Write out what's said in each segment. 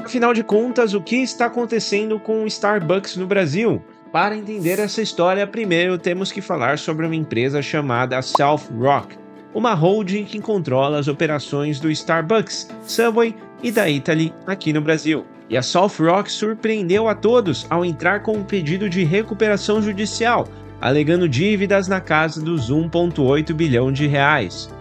Afinal de contas, o que está acontecendo com o Starbucks no Brasil? Para entender essa história, primeiro temos que falar sobre uma empresa chamada South Rock, uma holding que controla as operações do Starbucks, Subway e da Italy aqui no Brasil. E a South Rock surpreendeu a todos ao entrar com um pedido de recuperação judicial, alegando dívidas na casa dos 1,8 bilhão de reais.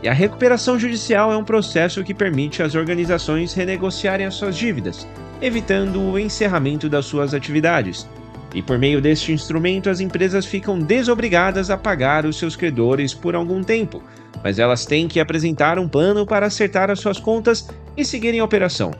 E a recuperação judicial é um processo que permite às organizações renegociarem as suas dívidas, evitando o encerramento das suas atividades. E por meio deste instrumento, as empresas ficam desobrigadas a pagar os seus credores por algum tempo, mas elas têm que apresentar um plano para acertar as suas contas e seguirem a operação.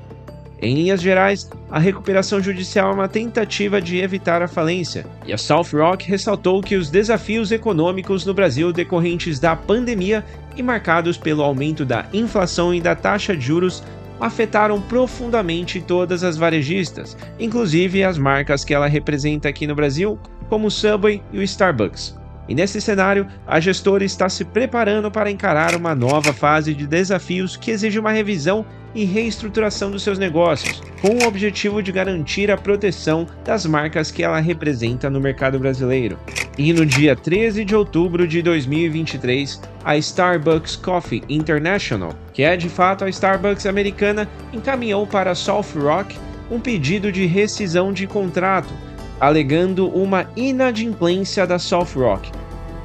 Em linhas gerais, a recuperação judicial é uma tentativa de evitar a falência, e a South Rock ressaltou que os desafios econômicos no Brasil decorrentes da pandemia e marcados pelo aumento da inflação e da taxa de juros afetaram profundamente todas as varejistas, inclusive as marcas que ela representa aqui no Brasil, como o Subway e o Starbucks. E nesse cenário, a gestora está se preparando para encarar uma nova fase de desafios que exige uma revisão e reestruturação dos seus negócios, com o objetivo de garantir a proteção das marcas que ela representa no mercado brasileiro. E no dia 13 de outubro de 2023, a Starbucks Coffee International, que é de fato a Starbucks americana, encaminhou para a South Rock um pedido de rescisão de contrato, alegando uma inadimplência da South Rock,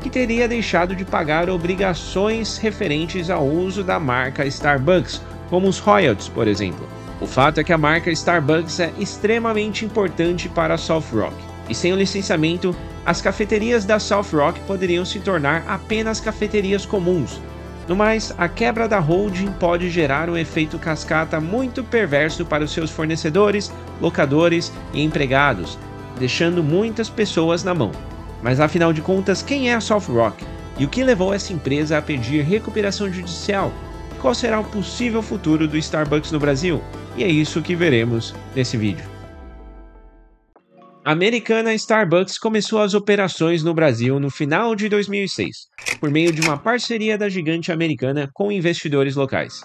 que teria deixado de pagar obrigações referentes ao uso da marca Starbucks, como os royalties, por exemplo. O fato é que a marca Starbucks é extremamente importante para a South Rock, e sem o licenciamento, as cafeterias da South Rock poderiam se tornar apenas cafeterias comuns. No mais, a quebra da holding pode gerar um efeito cascata muito perverso para os seus fornecedores, locadores e empregados, deixando muitas pessoas na mão. Mas afinal de contas, quem é a South Rock? E o que levou essa empresa a pedir recuperação judicial? Qual será o possível futuro do Starbucks no Brasil? E é isso que veremos nesse vídeo. A americana Starbucks começou as operações no Brasil no final de 2006, por meio de uma parceria da gigante americana com investidores locais.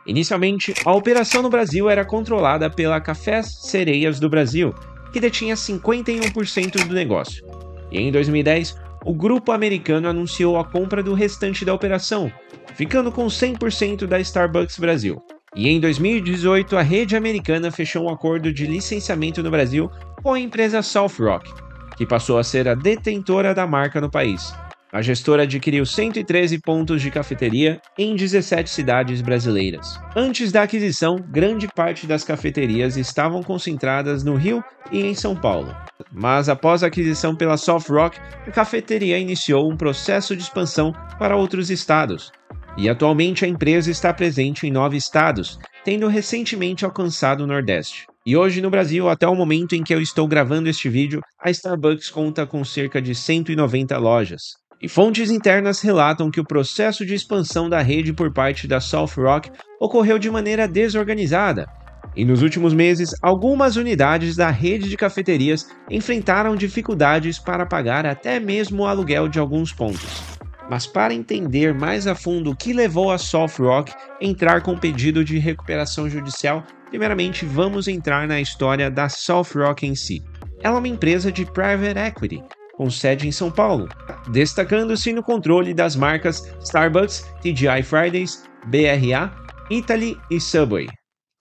Inicialmente, a operação no Brasil era controlada pela Cafés Sereias do Brasil, que detinha 51% do negócio. E em 2010, o grupo americano anunciou a compra do restante da operação, ficando com 100% da Starbucks Brasil. E em 2018, a rede americana fechou um acordo de licenciamento no Brasil com a empresa South Rock, que passou a ser a detentora da marca no país. A gestora adquiriu 113 pontos de cafeteria em 17 cidades brasileiras. Antes da aquisição, grande parte das cafeterias estavam concentradas no Rio e em São Paulo. Mas após a aquisição pela South Rock, a cafeteria iniciou um processo de expansão para outros estados. E atualmente a empresa está presente em 9 estados, tendo recentemente alcançado o Nordeste. E hoje no Brasil, até o momento em que eu estou gravando este vídeo, a Starbucks conta com cerca de 190 lojas. E fontes internas relatam que o processo de expansão da rede por parte da South Rock ocorreu de maneira desorganizada. E nos últimos meses, algumas unidades da rede de cafeterias enfrentaram dificuldades para pagar até mesmo o aluguel de alguns pontos. Mas para entender mais a fundo o que levou a South Rock a entrar com pedido de recuperação judicial, primeiramente vamos entrar na história da South Rock em si. Ela é uma empresa de private equity, com sede em São Paulo, destacando-se no controle das marcas Starbucks, TGI Fridays, BRA, Italy e Subway.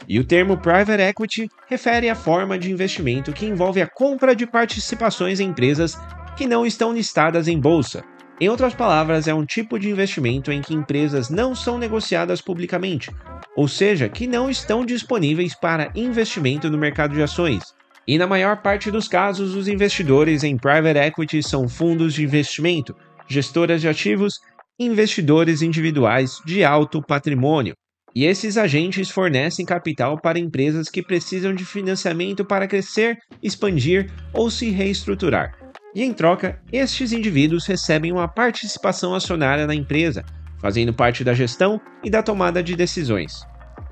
E o termo private equity refere à forma de investimento que envolve a compra de participações em empresas que não estão listadas em bolsa. Em outras palavras, é um tipo de investimento em que empresas não são negociadas publicamente, ou seja, que não estão disponíveis para investimento no mercado de ações. E na maior parte dos casos, os investidores em private equity são fundos de investimento, gestoras de ativos e investidores individuais de alto patrimônio. E esses agentes fornecem capital para empresas que precisam de financiamento para crescer, expandir ou se reestruturar. E em troca, estes indivíduos recebem uma participação acionária na empresa, fazendo parte da gestão e da tomada de decisões.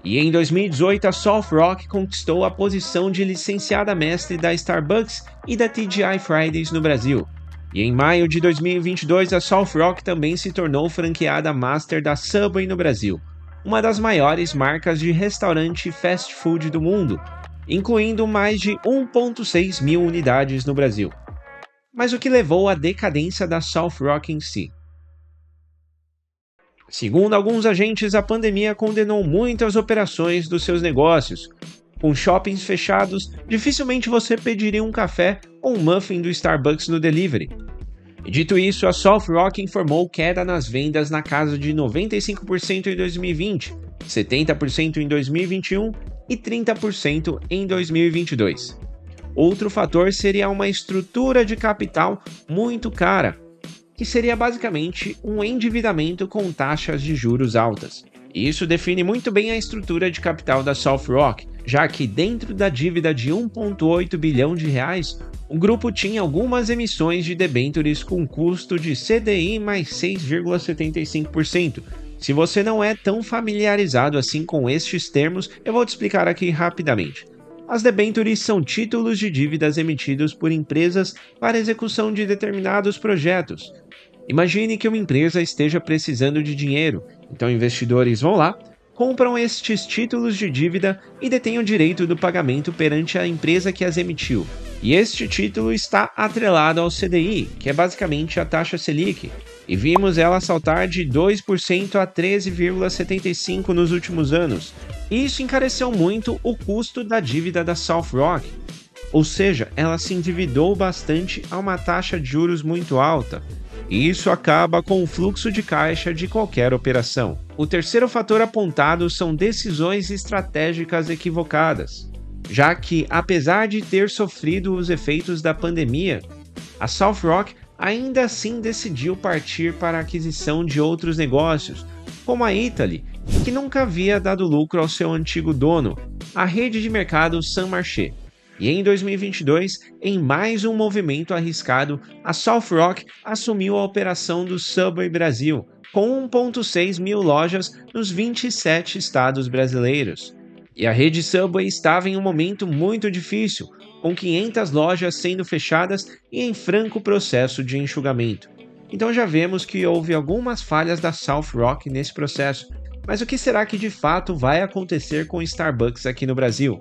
E em 2018, a South Rock conquistou a posição de licenciada mestre da Starbucks e da TGI Fridays no Brasil. E em maio de 2022, a South Rock também se tornou franqueada master da Subway no Brasil, uma das maiores marcas de restaurante fast food do mundo, incluindo mais de 1,6 mil unidades no Brasil. Mas o que levou à decadência da South Rock em si? Segundo alguns agentes, a pandemia condenou muitas operações dos seus negócios. Com shoppings fechados, dificilmente você pediria um café ou um muffin do Starbucks no delivery. E dito isso, a South Rock informou queda nas vendas na casa de 95% em 2020, 70% em 2021 e 30% em 2022. Outro fator seria uma estrutura de capital muito cara, que seria basicamente um endividamento com taxas de juros altas. Isso define muito bem a estrutura de capital da South Rock, já que dentro da dívida de 1,8 bilhão de reais, o grupo tinha algumas emissões de debêntures com custo de CDI mais 6,75%. Se você não é tão familiarizado assim com estes termos, eu vou te explicar aqui rapidamente. As debêntures são títulos de dívidas emitidos por empresas para execução de determinados projetos. Imagine que uma empresa esteja precisando de dinheiro, então investidores vão lá, compram estes títulos de dívida e detêm o direito do pagamento perante a empresa que as emitiu. E este título está atrelado ao CDI, que é basicamente a taxa Selic, e vimos ela saltar de 2% a 13,75% nos últimos anos. Isso encareceu muito o custo da dívida da South Rock, ou seja, ela se endividou bastante a uma taxa de juros muito alta. E isso acaba com o fluxo de caixa de qualquer operação. O terceiro fator apontado são decisões estratégicas equivocadas, já que, apesar de ter sofrido os efeitos da pandemia, a South Rock ainda assim decidiu partir para a aquisição de outros negócios, como a Italy, que nunca havia dado lucro ao seu antigo dono, a rede de mercado St. Marché. E em 2022, em mais um movimento arriscado, a South Rock assumiu a operação do Subway Brasil, com 1,6 mil lojas nos 27 estados brasileiros. E a rede Subway estava em um momento muito difícil, com 500 lojas sendo fechadas e em franco processo de enxugamento. Então já vemos que houve algumas falhas da South Rock nesse processo. Mas o que será que de fato vai acontecer com o Starbucks aqui no Brasil?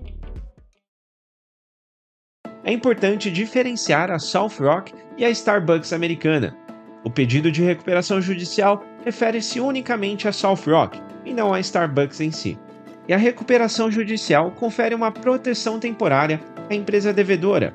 É importante diferenciar a South Rock e a Starbucks americana. O pedido de recuperação judicial refere-se unicamente a South Rock e não a Starbucks em si. E a recuperação judicial confere uma proteção temporária à empresa devedora,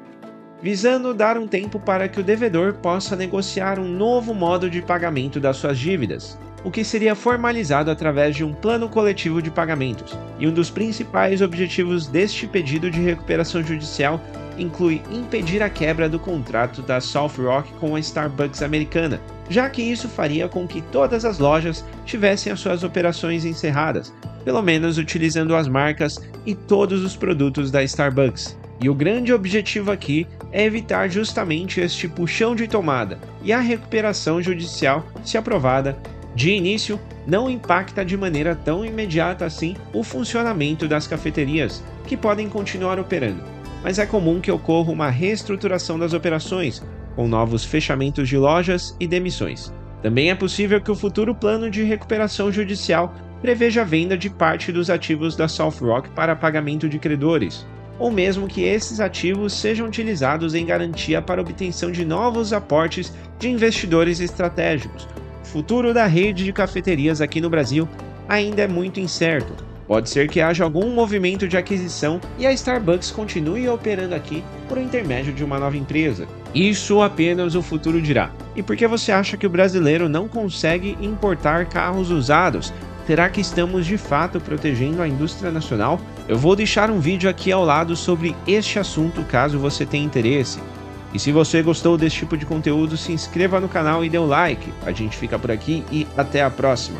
visando dar um tempo para que o devedor possa negociar um novo modo de pagamento das suas dívidas, o que seria formalizado através de um plano coletivo de pagamentos. E um dos principais objetivos deste pedido de recuperação judicial inclui impedir a quebra do contrato da South Rock com a Starbucks americana, já que isso faria com que todas as lojas tivessem as suas operações encerradas, pelo menos utilizando as marcas e todos os produtos da Starbucks. E o grande objetivo aqui é evitar justamente este puxão de tomada, e a recuperação judicial, se aprovada, de início, não impacta de maneira tão imediata assim o funcionamento das cafeterias, que podem continuar operando. Mas é comum que ocorra uma reestruturação das operações, com novos fechamentos de lojas e demissões. Também é possível que o futuro plano de recuperação judicial preveja a venda de parte dos ativos da South Rock para pagamento de credores, ou mesmo que esses ativos sejam utilizados em garantia para obtenção de novos aportes de investidores estratégicos. O futuro da rede de cafeterias aqui no Brasil ainda é muito incerto. Pode ser que haja algum movimento de aquisição e a Starbucks continue operando aqui por intermédio de uma nova empresa. Isso apenas o futuro dirá. E por que você acha que o brasileiro não consegue importar carros usados? Será que estamos de fato protegendo a indústria nacional? Eu vou deixar um vídeo aqui ao lado sobre este assunto caso você tenha interesse. E se você gostou desse tipo de conteúdo, se inscreva no canal e dê um like. A gente fica por aqui e até a próxima.